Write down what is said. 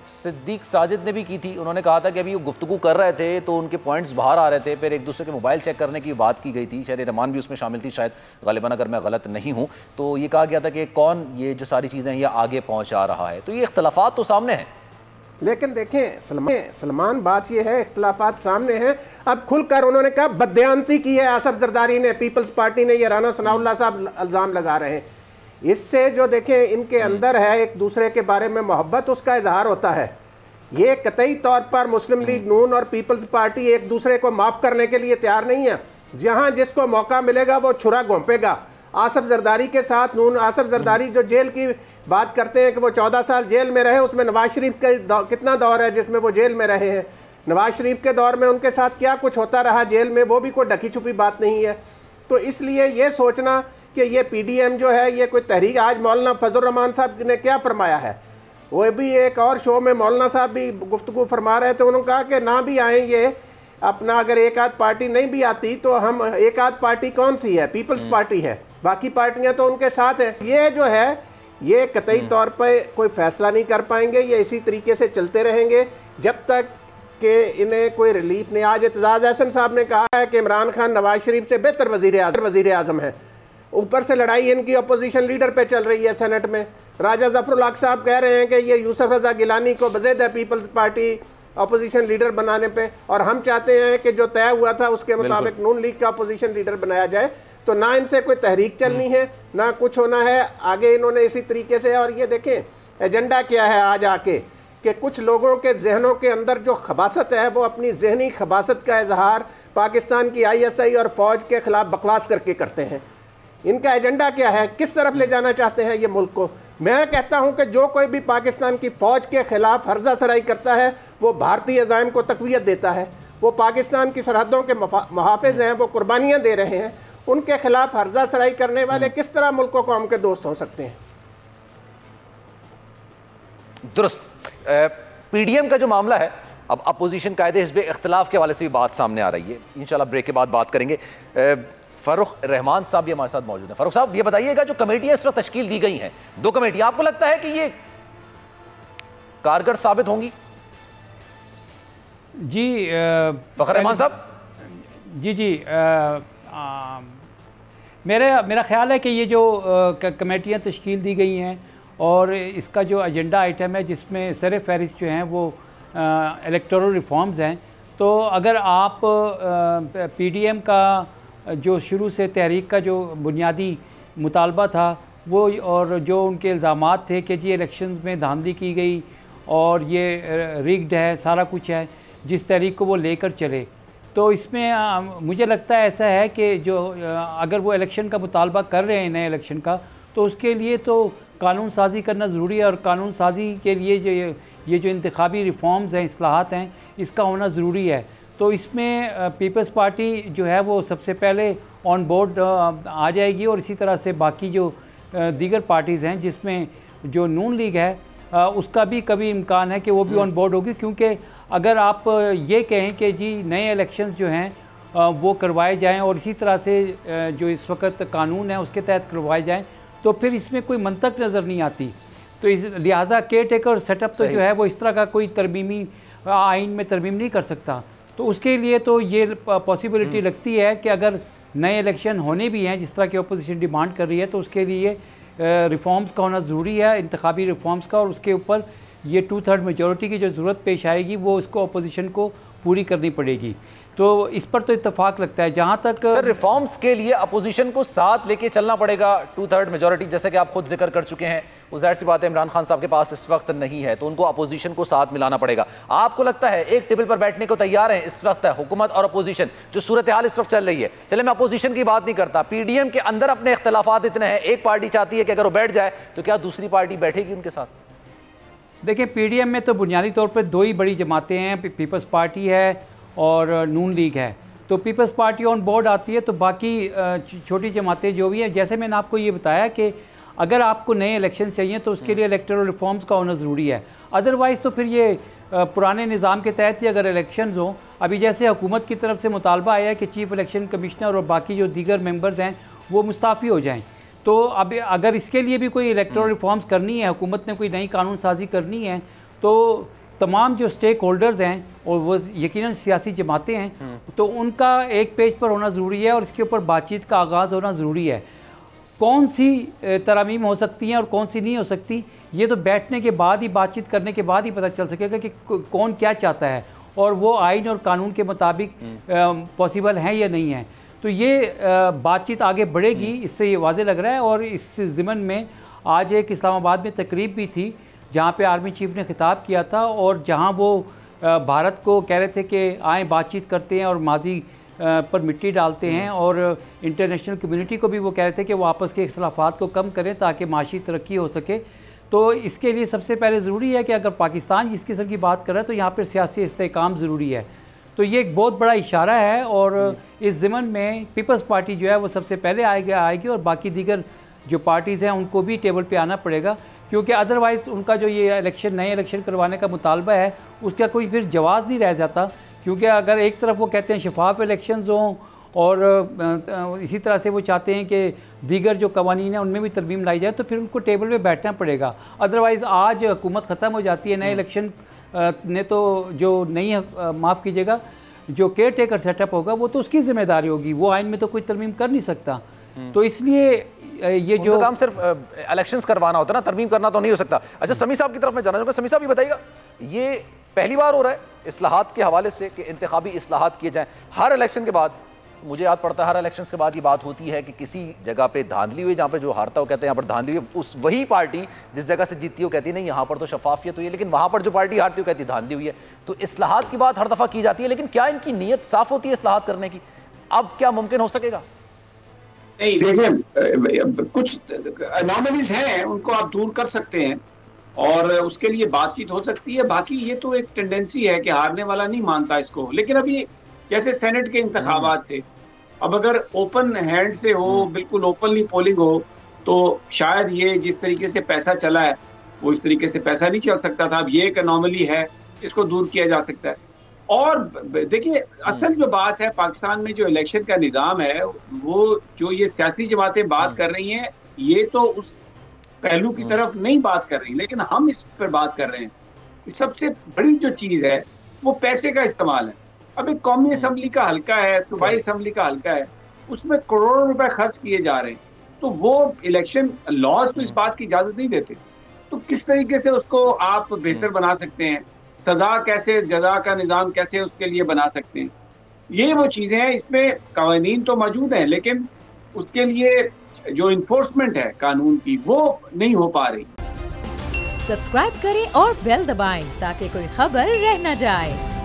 सिद्दीक साजिद ने भी की थी। उन्होंने कहा था कि अभी वो गुफ्तगू कर रहे थे तो उनके पॉइंट्स बाहर आ रहे थे, फिर एक दूसरे के मोबाइल चेक करने की बात की गई थी, शायद रहमान भी उसमें शामिल थी शायद, गालिबन अगर मैं गलत नहीं हूँ। तो ये कहा गया था कि कौन ये जो सारी चीज़ें ये आगे पहुँचा रहा है। तो ये इख्तलाफात तो सामने हैं, लेकिन देखें सलमान बात ये है, इख्तलाफात सामने हैं। अब खुलकर उन्होंने कहा बदयांती की है आसफ जरदारी ने, पीपल्स पार्टी ने, ये राना सनाउल्लाह साहब इल्ज़ाम लगा रहे हैं। इससे जो देखें इनके अंदर है एक दूसरे के बारे में मोहब्बत, उसका इजहार होता है। ये कतई तौर पर मुस्लिम लीग नून और पीपल्स पार्टी एक दूसरे को माफ़ करने के लिए तैयार नहीं है। जहाँ जिसको मौका मिलेगा वो छुरा घोंपेगा। आसफ जरदारी के साथ नून, आसफ जरदारी जो जेल की बात करते हैं कि वो 14 साल जेल में रहे, उसमें नवाज शरीफ का कितना दौर है जिसमें वो जेल में रहे हैं। नवाज शरीफ के दौर में उनके साथ क्या कुछ होता रहा जेल में, वो भी कोई ढकी छुपी बात नहीं है। तो इसलिए ये सोचना कि ये PDM जो है ये कोई तहरीक, आज मौलाना फजल रहमान साहब ने क्या फरमाया है, वो भी एक और शो में मौलाना साहब भी गुफ्तगू फरमा रहे थे। उन्होंने कहा कि ना भी आए ये अपना, अगर एक आध पार्टी नहीं भी आती तो हम, एक आध पार्टी कौन सी है, पीपल्स पार्टी है, बाकी पार्टियां तो उनके साथ हैं। ये जो है ये कतई तौर पर कोई फैसला नहीं कर पाएंगे, ये इसी तरीके से चलते रहेंगे जब तक कि इन्हें कोई रिलीफ नहीं। आज एतजाज़ अहसन साहब ने कहा है कि इमरान खान नवाज शरीफ से बेहतर वज़ीर आज़म है। ऊपर से लड़ाई इनकी अपोजिशन लीडर पे चल रही है सेनेट में। राजा ज़फ़रुल हक साहब कह रहे हैं कि ये यूसुफ रज़ा गिलानी को बज़ेद है पीपल्स पार्टी अपोजिशन लीडर बनाने पे, और हम चाहते हैं कि जो तय हुआ था उसके मुताबिक नून लीग का अपोजिशन लीडर बनाया जाए। तो ना इनसे कोई तहरीक चलनी है ना कुछ होना है आगे, इन्होंने इसी तरीके से। और ये देखें एजेंडा क्या है आज आके, कि कुछ लोगों के जहनों के अंदर जो खबासत है वो अपनी जहनी खबासत का इजहार पाकिस्तान की ISI और फ़ौज के ख़िलाफ़ बकवास करके करते हैं। इनका एजेंडा क्या है, किस तरफ ले जाना चाहते हैं ये मुल्क को। मैं कहता हूं कि जो कोई भी पाकिस्तान की फ़ौज के ख़िलाफ़ हर्जा सराई करता है वो भारतीय अज़ाइम को तक़वियत देता है, वो पाकिस्तान की सरहदों के मुहाफ़िज़ हैं, वो कुर्बानियाँ दे रहे हैं। उनके खिलाफ हर्जा सराई करने वाले किस तरह मुल्क को कौम के दोस्त हो सकते हैं। दुरुस्त। PDM का जो मामला है, अब अपोजिशन कायदे हिज़्ब इख्तिलाफ के हवाले से भी बात सामने आ रही है, इंशाल्लाह ब्रेक के बाद बात करेंगे। फ़ारूक रहमान साहब भी हमारे साथ मौजूद हैं। फ़ारूक साहब ये बताइएगा, जो कमेटियाँ इस वक्त तश्कील दी गई हैं, 2 कमेटियाँ, आपको लगता है कि ये कारगर साबित होंगी? जी फ़खर रहमान साहब। जी मेरा ख्याल है कि ये जो कमेटियाँ तश्कील दी गई हैं और इसका जो एजेंडा आइटम है जिसमें सर फहरिस्त जो हैं वो इलेक्टोरल रिफॉर्म्स हैं, तो अगर आप PDM का जो शुरू से तहरीक का जो बुनियादी मुतालबा था वो, और जो उनके इल्ज़ामात थे कि जी इलेक्शंस में धांधली की गई और ये रिग्ड है, सारा कुछ है, जिस तहरीक को वो लेकर चले, तो इसमें मुझे लगता है ऐसा है कि जो अगर वो इलेक्शन का मुतालबा कर रहे हैं नए इलेक्शन का, तो उसके लिए तो कानून साजी करना ज़रूरी है। और कानून साजी के लिए जो ये जो इंतखाबी रिफॉर्म्स हैं, इस्लाहात हैं, इसका होना ज़रूरी है। तो इसमें पीपल्स पार्टी जो है वो सबसे पहले ऑन बोर्ड आ जाएगी, और इसी तरह से बाकी जो दीगर पार्टीज़ हैं जिसमें जो नून लीग है उसका भी कभी इम्कान है कि वो भी ऑन बोर्ड होगी। क्योंकि अगर आप ये कहें कि जी नए इलेक्शंस जो हैं वो करवाए जाएं और इसी तरह से जो इस वक्त कानून है उसके तहत करवाए जाएं, तो फिर इसमें कोई मंतक नज़र नहीं आती। तो इस लिहाजा केयर टेकर सेटअप तो जो है वो इस तरह का कोई तरमीमी आइन में तरमीम नहीं कर सकता। तो उसके लिए तो ये पॉसिबिलिटी लगती है कि अगर नए इलेक्शन होने भी हैं जिस तरह की अपोजिशन डिमांड कर रही है, तो उसके लिए रिफॉर्म्स का होना ज़रूरी है, इंतखाबी रिफॉर्म्स का, और उसके ऊपर ये 2/3 मेजॉरिटी की जो ज़रूरत पेश आएगी वो इसको अपोजिशन को पूरी करनी पड़ेगी। तो इस पर तो इत्तेफाक लगता है। जहाँ तक सर रिफॉर्म्स के लिए अपोजिशन को साथ लेके चलना पड़ेगा, 2/3 मेजॉरिटी जैसे कि आप खुद जिक्र कर चुके हैं, वो जाहिर सी बात है इमरान खान साहब के पास इस वक्त नहीं है, तो उनको अपोजिशन को साथ मिलाना पड़ेगा। आपको लगता है एक टेबल पर बैठने को तैयार है इस वक्त है हुकूमत और अपोजिशन, जो सूरत हाल इस वक्त चल रही है? चले मैं अपोजिशन की बात नहीं करता, PDM के अंदर अपने इख्तलाफात इतने हैं, एक पार्टी चाहती है कि अगर वो बैठ जाए तो क्या दूसरी पार्टी बैठेगी उनके साथ? देखिए PDM में तो बुनियादी तौर पर 2 ही बड़ी जमातें हैं, पीपल्स पार्टी है और नून लीग है। तो पीपल्स पार्टी ऑन बोर्ड आती है तो बाकी छोटी जमातें जो भी हैं, जैसे मैंने आपको ये बताया कि अगर आपको नए इलेक्शन चाहिए तो उसके लिए इलेक्टोरल रिफॉर्म्स का होना ज़रूरी है। अदरवाइज़ तो फिर ये पुराने निज़ाम के तहत ही अगर इलेक्शंस हों, अभी जैसे हुकूमत की तरफ से मुतालबा आया है कि चीफ़ इलेक्शन कमिश्नर और बाकी जो दीगर मेंबर्स हैं वो मुस्ताफ़ी हो जाएँ, तो अब अगर इसके लिए भी कोई इलेक्टोरल रिफॉर्म्स करनी है, हुकूमत ने कोई नई कानून साजी करनी है, तो तमाम जो स्टेक होल्डर्स हैं और वो यकीनन सियासी जमातें हैं, तो उनका एक पेज पर होना ज़रूरी है और इसके ऊपर बातचीत का आगाज़ होना ज़रूरी है। कौन सी तरमीम हो सकती हैं और कौन सी नहीं हो सकती, ये तो बैठने के बाद ही, बातचीत करने के बाद ही पता चल सकेगा कि कौन क्या चाहता है और वो आइन और कानून के मुताबिक पॉसिबल है या नहीं है। तो ये बातचीत आगे बढ़ेगी, इससे ये वाज़े लग रहा है। और इस ज़िमन में आज एक इस्लामाबाद में तकरीब भी थी जहाँ पे आर्मी चीफ ने खिताब किया था और जहाँ वो भारत को कह रहे थे कि आए बातचीत करते हैं और माजी पर मिट्टी डालते हैं, और इंटरनेशनल कम्युनिटी को भी वो कह रहे थे कि वो आपस के इख्तलाफात को कम करें ताकि माशी तरक्की हो सके। तो इसके लिए सबसे पहले ज़रूरी है कि अगर पाकिस्तान इस किस्म की बात कर रहा है तो यहाँ पर सियासी इस्तेहकाम ज़रूरी है। तो ये एक बहुत बड़ा इशारा है और इस ज़िमन में पीपल्स पार्टी जो है वो सबसे पहले आएगी और बाकी दीगर जो पार्टीज़ हैं उनको भी टेबल पे आना पड़ेगा, क्योंकि अदरवाइज़ उनका जो ये इलेक्शन, नए इलेक्शन करवाने का मुतालबा है, उसका कोई फिर जवाब नहीं रह जाता। क्योंकि अगर एक तरफ वो कहते हैं शफाफ इलेक्शंस हों और इसी तरह से वो चाहते हैं कि दीगर जो कवानीन हैं उनमें भी तरमीम लाई जाए, तो फिर उनको टेबल पे बैठना पड़ेगा। अदरवाइज़ आज हुकूमत ख़त्म हो जाती है, नए इलेक्शन ने तो जो नहीं, माफ़ कीजिएगा, जो केयर टेकर सेटअप होगा वो तो उसकी ज़िम्मेदारी होगी, वो आइन में तो कोई तरमीम कर नहीं सकता। तो इसलिए ये जो काम सिर्फ इलेक्शंस करवाना होता है ना, तरमीम करना तो नहीं हो सकता। अच्छा, समी साहब की तरफ मैं जाना चाहूँगा। समी साहब ये बताइएगा, ये पहली बार हो रहा है इस्लाहात के हवाले से कि इंतखाबी इस्लाहात किए जाएं? हर इलेक्शन के बाद, मुझे याद पड़ता है, हर इलेक्शन के बाद ये बात होती है कि किसी जगह पे धांधली हुई, जहाँ पे जो हारता हो कहते हैं यहाँ पर धांधली हुई, उस वही पार्टी जिस जगह से जीतती हो कहती है नहीं यहाँ पर तो शफाफियत हुई है, लेकिन वहाँ पर जो पार्टी हारती हो कहती है धांधली हुई है। तो इस्लाहात की बात हर दफ़ा की जाती है, लेकिन क्या इनकी नीयत साफ होती है इस्लाहात करने की? अब क्या मुमकिन हो सकेगा? नहीं, देखिए, कुछ अनॉमलीज हैं, उनको आप दूर कर सकते हैं और उसके लिए बातचीत हो सकती है। बाकी ये तो एक टेंडेंसी है कि हारने वाला नहीं मानता इसको। लेकिन अभी जैसे सेनेट के इंतखाबात थे, अब अगर ओपन हैंड से हो, बिल्कुल ओपनली पोलिंग हो, तो शायद ये जिस तरीके से पैसा चला है वो इस तरीके से पैसा नहीं चल सकता था। अब ये एक अनॉमली है, इसको दूर किया जा सकता है। और देखिए, असल जो बात है, पाकिस्तान में जो इलेक्शन का निज़ाम है, वो जो ये सियासी जमातें बात कर रही हैं, ये तो उस पहलू की तरफ नहीं बात कर रही, लेकिन हम इस पर बात कर रहे हैं कि सबसे बड़ी जो चीज़ है वो पैसे का इस्तेमाल है। अब एक कौमी असम्बली का हल्का है, सूबाई असम्बली का हल्का है, उसमें करोड़ों रुपए खर्च किए जा रहे हैं, तो वो इलेक्शन लॉज तो इस बात की इजाज़त नहीं देते। तो किस तरीके से उसको आप बेहतर बना सकते हैं, सजा कैसे, जजा का निज़ाम कैसे उसके लिए बना सकते हैं, ये वो चीज़ें हैं। इसमें कानून तो मौजूद हैं, लेकिन उसके लिए जो इन्फोर्समेंट है कानून की, वो नहीं हो पा रही। सब्सक्राइब करें और बेल दबाएं ताकि कोई खबर रह न जाए।